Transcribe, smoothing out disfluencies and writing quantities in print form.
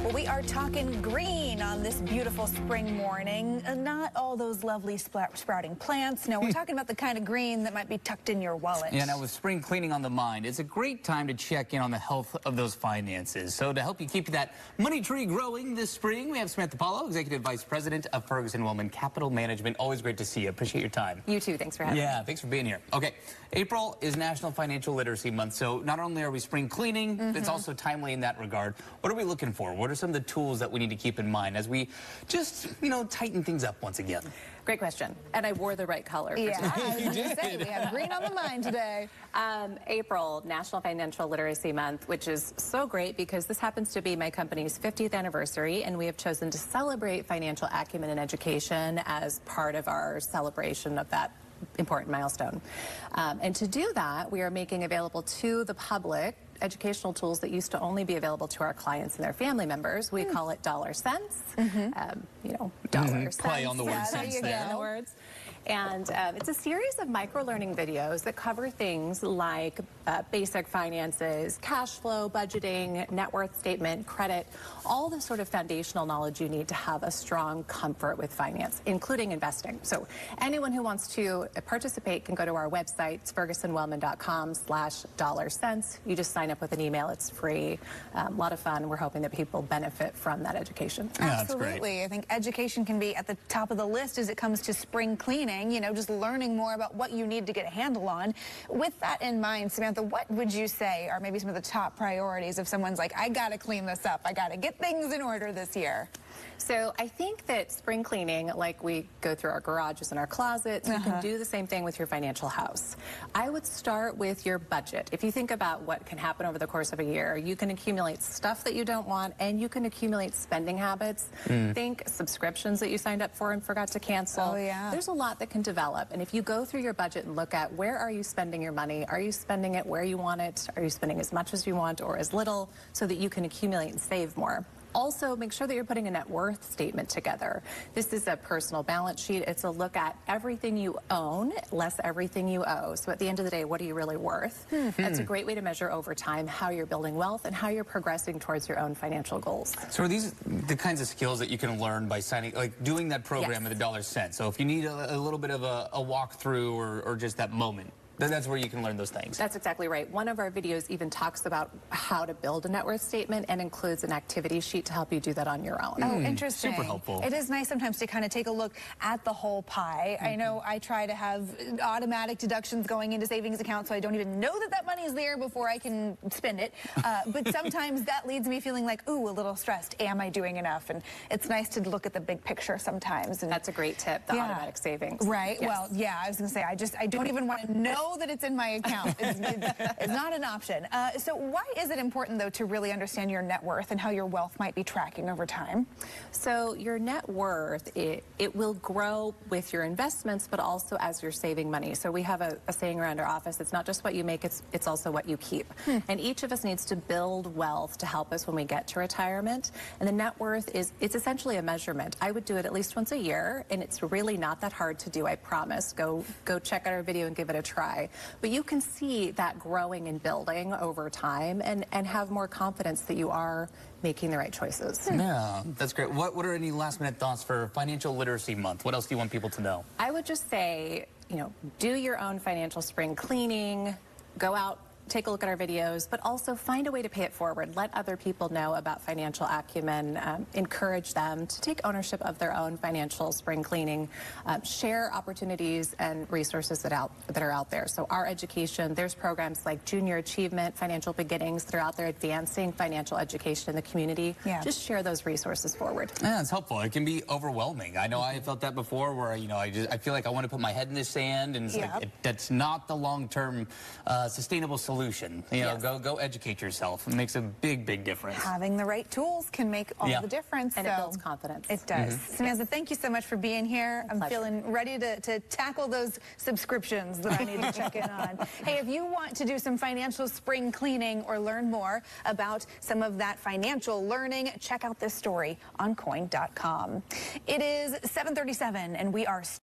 Well, we are talking green on this beautiful spring morning. Not all those lovely sprouting plants. No, we're talking about the kind of green that might be tucked in your wallet. Yeah, now with spring cleaning on the mind, it's a great time to check in on the health of those finances. So to help you keep that money tree growing this spring, we have Samantha Pahlow, Executive Vice President of Ferguson Wellman Capital Management. Always great to see you. Appreciate your time. You too. Thanks for having me. Yeah, thanks for being here. Okay, April is National Financial Literacy Month, so not only are we spring cleaning, it's also timely in that regard. What are we looking for? What are some of the tools that we need to keep in mind as we just, tighten things up once again? Great question. And I wore the right color. Yeah, I was going to say, we have green on the mind today. April, National Financial Literacy Month, which is so great because this happens to be my company's 50th anniversary, and we have chosen to celebrate financial acumen and education as part of our celebration of that important milestone. And to do that, we are making available to the public educational tools that used to only be available to our clients and their family members. We call it dollar cents. Dollar cents. Play on the word Cents there. The words. And it's a series of micro-learning videos that cover things like basic finances, cash flow, budgeting, net worth statement, credit, all the sort of foundational knowledge you need to have a strong comfort with finance, including investing. So anyone who wants to participate can go to our website. It's fergusonwellman.com/$cents. You just sign up with an email. It's free. A lot of fun. We're hoping that people benefit from that education. Yeah, that's Absolutely. great. I think education can be at the top of the list as it comes to spring cleaning. Just learning more about what you need to get a handle on. With that in mind, Samantha, what would you say are maybe some of the top priorities if someone's like, I got to clean this up, I got to get things in order this year? So I think that spring cleaning, like we go through our garages and our closets, you can do the same thing with your financial house. I would start with your budget. If you think about what can happen over the course of a year, you can accumulate stuff that you don't want, and you can accumulate spending habits. Think subscriptions that you signed up for and forgot to cancel. Oh, yeah. There's a lot that can develop, and if you go through your budget and look at where are you spending your money, are you spending it where you want it, are you spending as much as you want or as little, so that you can accumulate and save more. Also, make sure that you're putting a net worth statement together. This is a personal balance sheet. It's a look at everything you own, less everything you owe. So at the end of the day, what are you really worth? That's a great way to measure over time how you're building wealth and how you're progressing towards your own financial goals. So are these the kinds of skills that you can learn by doing that program at the dollar cent? So if you need a little bit of a walkthrough or just that moment, that's where you can learn those things. That's exactly right. One of our videos even talks about how to build a net worth statement and includes an activity sheet to help you do that on your own. Oh, interesting. Super helpful. It is nice sometimes to kind of take a look at the whole pie. I know I try to have automatic deductions going into savings accounts, so I don't even know that money is there before I can spend it. But sometimes that leads me feeling like, ooh, a little stressed. Am I doing enough? And it's nice to look at the big picture sometimes. And that's a great tip, the automatic savings. Right. Yes. Well, yeah, I was going to say, I don't even want to know that it's in my account. It's not an option. So why is it important, though, to really understand your net worth and how your wealth might be tracking over time? So your net worth, it will grow with your investments, but also as you're saving money. So we have a saying around our office, it's not just what you make, it's also what you keep. And each of us needs to build wealth to help us when we get to retirement. And the net worth it's essentially a measurement. I would do it at least once a year, and it's really not that hard to do, I promise. Go check out our video and give it a try. But you can see that growing and building over time and have more confidence that you are making the right choices. Yeah, that's great. What are any last minute thoughts for Financial Literacy Month? What else do you want people to know? I would just say, do your own financial spring cleaning, go out, take a look at our videos, but also find a way to pay it forward. Let other people know about financial acumen. Encourage them to take ownership of their own financial spring cleaning. Share opportunities and resources that are out there. So our education, there's programs like Junior Achievement, Financial Beginnings that are out there advancing financial education in the community. Yeah. Just share those resources forward. Yeah, it's helpful. It can be overwhelming. I know I felt that before where, I feel like I want to put my head in the sand, and it's like, that's not the long-term sustainable solution. Go educate yourself. It makes a big difference. Having the right tools can make all the difference. And it builds confidence. It does. Samantha, thank you so much for being here. I'm feeling ready to tackle those subscriptions that I need to check in on. Hey, if you want to do some financial spring cleaning or learn more about some of that financial learning, check out this story on Koin.com. It is 7:37 and we are